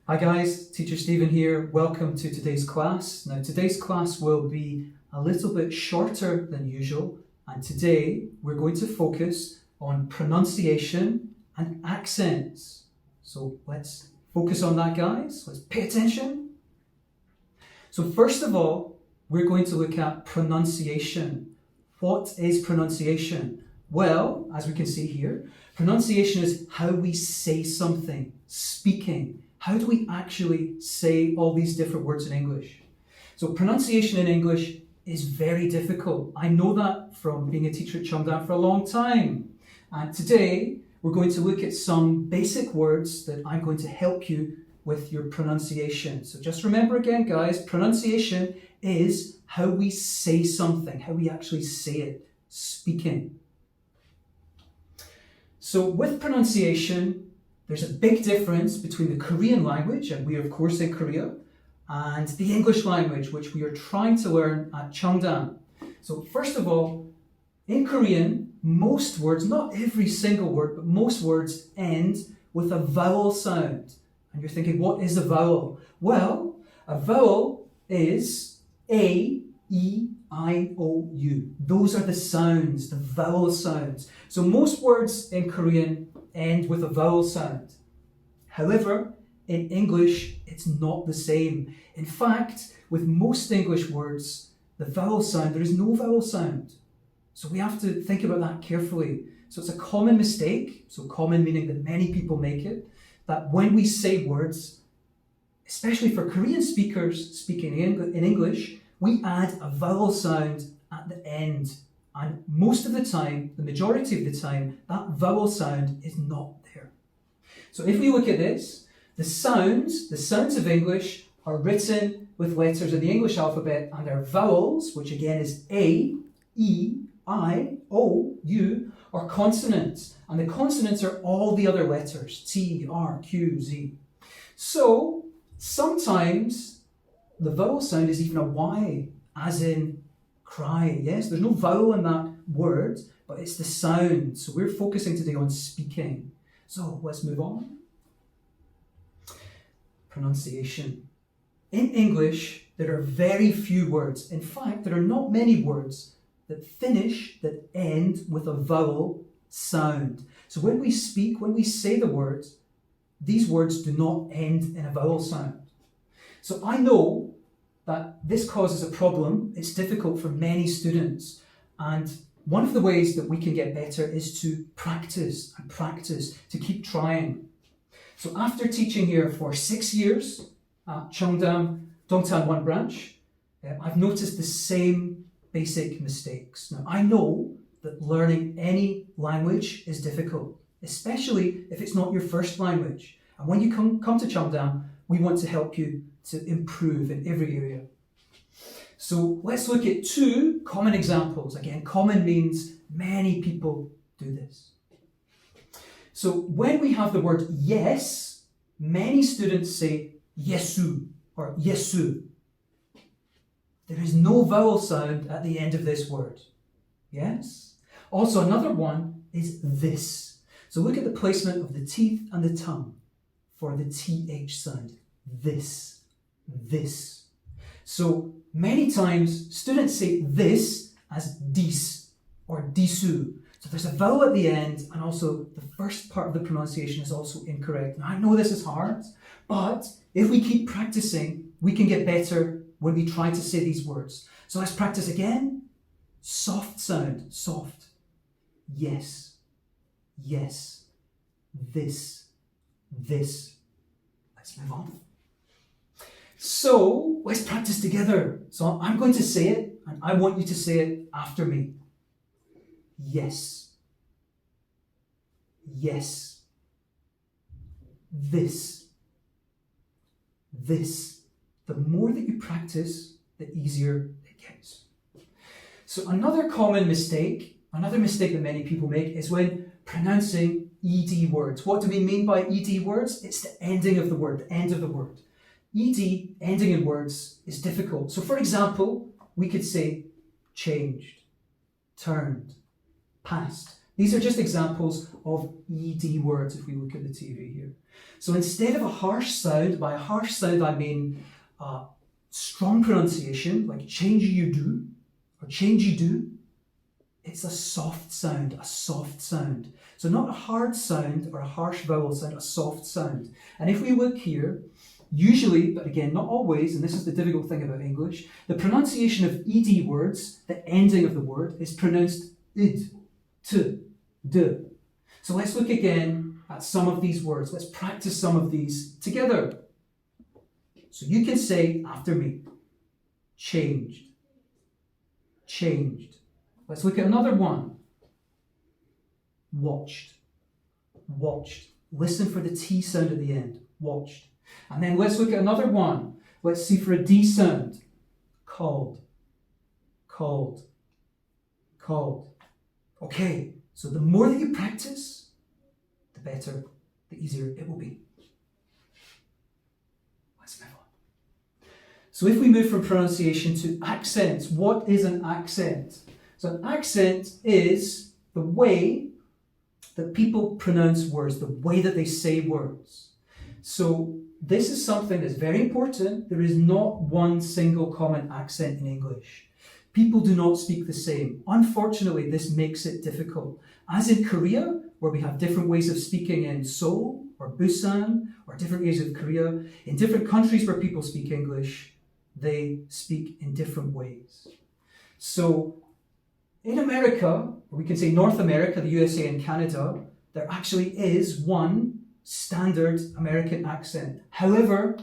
Hi guys, Teacher Stephen here. Welcome to today's class. Now today's class will be a little bit shorter than usual, and today we're going to focus on pronunciation and accents. So let's focus on that, guys. Let's pay attention. So first of all, we're going to look at pronunciation. What is pronunciation? Well, as we can see here, pronunciation is how we say something, speaking. How do we actually say all these different words in English? So pronunciation in English is very difficult. I know that from being a teacher at Cheongdam for a long time. And today we're going to look at some basic words that I'm going to help you with your pronunciation. So just remember again, guys, pronunciation is how we say something, how we actually say it, speaking. So with pronunciation, there's a big difference between the Korean language, and we are of course in Korea, and the English language, which we are trying to learn at Cheongdam. So first of all, in Korean, most words, not every single word, but most words end with a vowel sound. And you're thinking, what is a vowel? Well, a vowel is A, E, I, O, U. Those are the sounds, the vowel sounds. So most words in Korean end with a vowel sound. However, in English, it's not the same. In fact, with most English words, the vowel sound, there is no vowel sound. So we have to think about that carefully. So it's a common mistake, so common meaning that many people make it, that when we say words, especially for Korean speakers speaking in English, we add a vowel sound at the end. And most of the time, the majority of the time, that vowel sound is not there. So if we look at this, the sounds of English are written with letters of the English alphabet, and their vowels, which again is A, E, I, O, U, are consonants. And the consonants are all the other letters, T, R, Q, Z. So sometimes the vowel sound is even a Y, as in cry. Yes, there's no vowel in that word, but it's the sound. So we're focusing today on speaking. So let's move on. Pronunciation. In English, there are very few words. In fact, there are not many words that end with a vowel sound. So when we speak, when we say the words, these words do not end in a vowel sound. So I know that this causes a problem. It's difficult for many students. And one of the ways that we can get better is to practice and practice, to keep trying. So after teaching here for 6 years at Cheongdam Dongtan 1 branch, I've noticed the same basic mistakes. Now, I know that learning any language is difficult, especially if it's not your first language. And when you come to Cheongdam, we want to help you to improve in every area. So let's look at 2 common examples. Again, common means many people do this. So when we have the word yes, many students say yesu or yesu. There is no vowel sound at the end of this word. Yes? Also, another one is this. So look at the placement of the teeth and the tongue for the TH sound. This. This. So many times students say this as dis or disu. So there's a vowel at the end, and also the first part of the pronunciation is also incorrect. Now I know this is hard, but if we keep practicing, we can get better when we try to say these words. So let's practice again. Soft sound, soft. Yes, yes, this, this. Let's move on. So let's practice together. So I'm going to say it, and I want you to say it after me. Yes. Yes. This. This. The more that you practice, the easier it gets. So another common mistake, another mistake that many people make is when pronouncing ED words. What do we mean by ED words? It's the ending of the word, the end of the word. ED, ending in words, is difficult. So for example, we could say changed, turned, past. These are just examples of ED words if we look at the TV here. So instead of a harsh sound, by a harsh sound I mean strong pronunciation, like change you do, or change you do, it's a soft sound, a soft sound. So not a hard sound or a harsh vowel sound, a soft sound. And if we look here, usually, but again, not always, and this is the difficult thing about English, the pronunciation of ED words, the ending of the word, is pronounced id, t, d. So let's look again at some of these words. Let's practice some of these together. So you can say after me, changed, changed. Let's look at another one. Watched, watched. Listen for the T sound at the end, watched. And then let's look at another one. Let's see for a D sound. Called, called, called. Okay, so the more that you practice, the better, the easier it will be. Let's move on. So if we move from pronunciation to accents, what is an accent? So an accent is the way that people pronounce words, the way that they say words. So this is something that's very important. There is not one single common accent in English. People do not speak the same. Unfortunately, this makes it difficult. As in Korea, where we have different ways of speaking in Seoul or Busan, or different areas of Korea, in different countries where people speak English, they speak in different ways. So in America, or we can say North America, the USA and Canada, there actually is one standard American accent. However,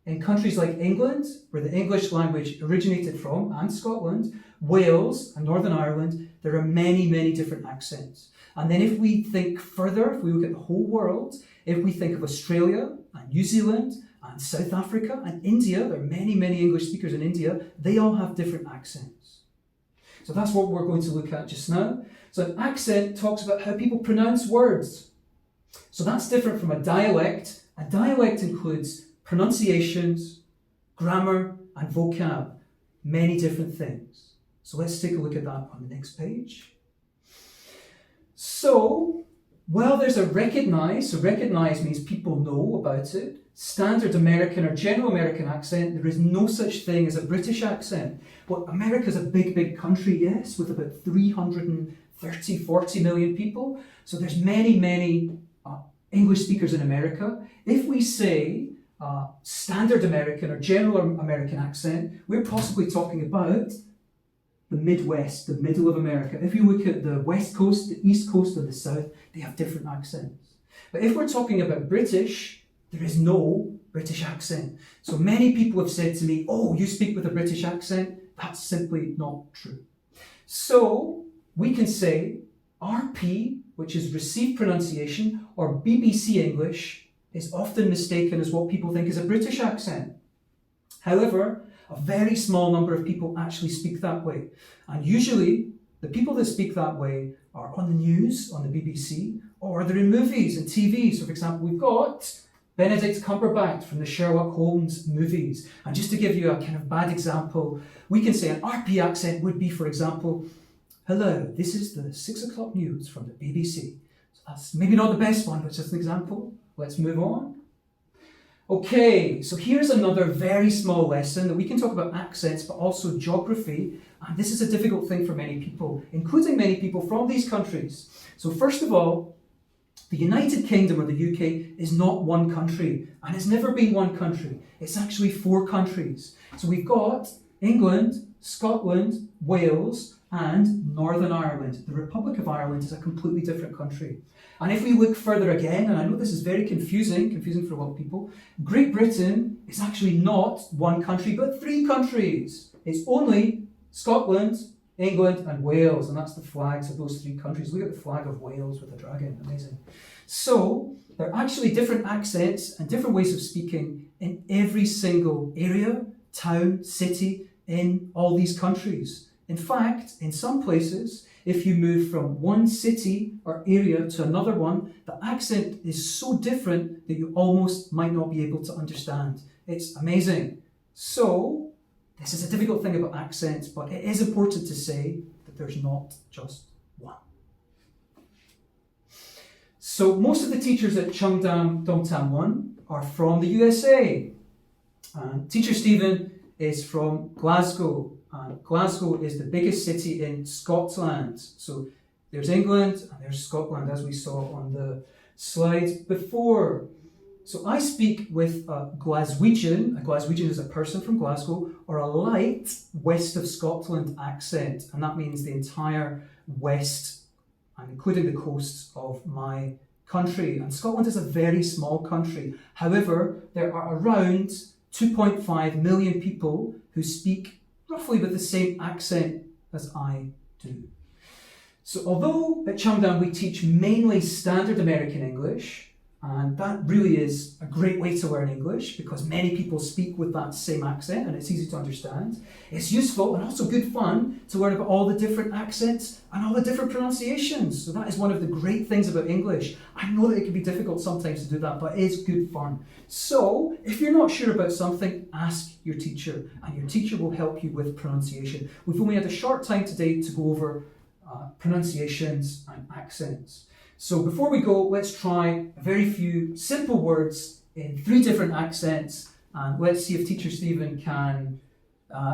in countries like England, where the English language originated from, and Scotland, Wales and Northern Ireland, there are many, many different accents. And then if we think further, if we look at the whole world, if we think of Australia and New Zealand and South Africa and India, there are many, many English speakers in India, they all have different accents. So that's what we're going to look at just now. So an accent talks about how people pronounce words. So that's different from a dialect. A dialect includes pronunciations, grammar, and vocab. Many different things. So let's take a look at that on the next page. So, while there's a recognize, so recognize means people know about it, standard American or general American accent, there is no such thing as a British accent. Well, America's a big, big country, yes, with about 40 million people. So there's many, many English speakers in America. If we say standard American or general American accent, we're possibly talking about the Midwest, the middle of America. If you look at the West Coast, the East Coast, and the South, they have different accents. But if we're talking about British, there is no British accent. So many people have said to me, oh, you speak with a British accent. That's simply not true. So we can say RP, which is received pronunciation, or BBC English, is often mistaken as what people think is a British accent. However, a very small number of people actually speak that way. And usually, the people that speak that way are on the news, on the BBC, or they're in movies and TV. So for example, we've got Benedict Cumberbatch from the Sherlock Holmes movies. And just to give you a kind of bad example, we can say an RP accent would be, for example, hello, this is the 6 o'clock news from the BBC. So that's maybe not the best one, but just an example. Let's move on. Okay, so here's another very small lesson that we can talk about accents, but also geography. And this is a difficult thing for many people, including many people from these countries. So first of all, the United Kingdom, or the UK, is not one country, and it's never been one country. It's actually 4 countries. So we've got England, Scotland, Wales, and Northern Ireland. The Republic of Ireland is a completely different country. And if we look further again, and I know this is very confusing for a lot of people, Great Britain is actually not one country, but 3 countries. It's only Scotland, England, and Wales, and that's the flags of those 3 countries. Look at the flag of Wales with a dragon, amazing. So, there are actually different accents and different ways of speaking in every single area, town, city, in all these countries. In fact, in some places, if you move from one city or area to another one, the accent is so different that you almost might not be able to understand. It's amazing. So, this is a difficult thing about accents, but it is important to say that there's not just one. So most of the teachers at Cheongdam Dongtan 1 are from the USA. Teacher Stephen is from Glasgow. Glasgow is the biggest city in Scotland. So there's England and there's Scotland, as we saw on the slides before. So I speak with a Glaswegian. A Glaswegian is a person from Glasgow, or a light west of Scotland accent. And that means the entire west, and including the coasts of my country. And Scotland is a very small country. However, there are around 2.5 million people who speak roughly with the same accent as I do. So although at Cheongdam we teach mainly standard American English, and that really is a great way to learn English because many people speak with that same accent and it's easy to understand. It's useful and also good fun to learn about all the different accents and all the different pronunciations. So that is one of the great things about English. I know that it can be difficult sometimes to do that, but it is good fun. So if you're not sure about something, ask your teacher and your teacher will help you with pronunciation. We've only had a short time today to go over pronunciations and accents. So before we go, let's try a very few simple words in 3 different accents, and let's see if Teacher Stephen can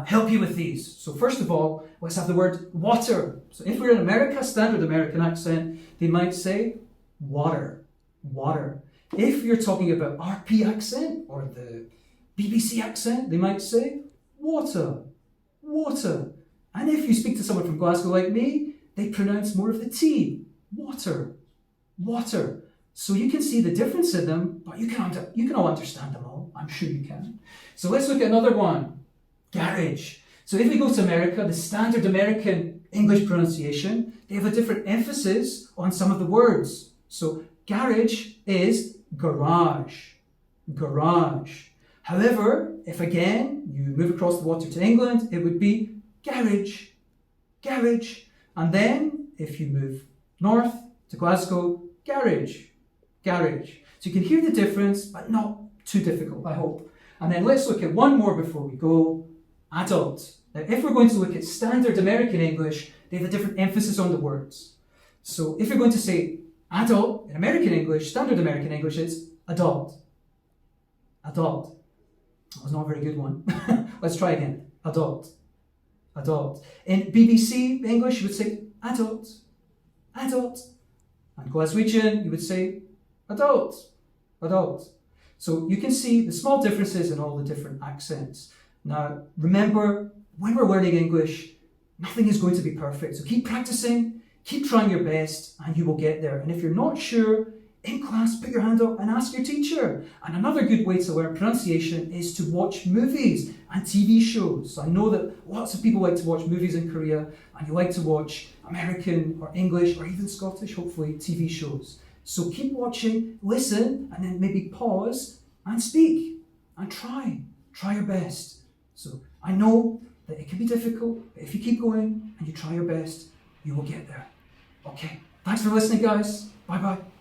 help you with these. So first of all, let's have the word water. So if we're in America, standard American accent, they might say water, water. If you're talking about RP accent or the BBC accent, they might say water, water. And if you speak to someone from Glasgow like me, they pronounce more of the T, water, water. So you can see the difference in them, but you can all understand them all. I'm sure you can. So let's look at another one, garage. So if we go to America, the standard American English pronunciation, they have a different emphasis on some of the words. So garage is garage, garage. However, if again you move across the water to England, it would be garage, garage. And then if you move north to Glasgow, garage, garage. So you can hear the difference, but not too difficult, I hope. And then let's look at one more before we go, adult. Now, if we're going to look at standard American English, they have a different emphasis on the words. So if you're going to say adult in American English, standard American English, it's adult, adult. That was not a very good one. Let's try again, adult, adult. In BBC English, you would say adult, adult. And Glaswegian, you would say adult, adult. So you can see the small differences in all the different accents. Now, remember, when we're learning English, nothing is going to be perfect. So keep practicing, keep trying your best, and you will get there. And if you're not sure, in class, put your hand up and ask your teacher. And another good way to learn pronunciation is to watch movies and TV shows. I know that lots of people like to watch movies in Korea, and you like to watch American or English or even Scottish, hopefully, TV shows. So keep watching, listen, and then maybe pause and speak and try your best. So I know that it can be difficult, but if you keep going and you try your best, you will get there. Okay, thanks for listening, guys. Bye-bye.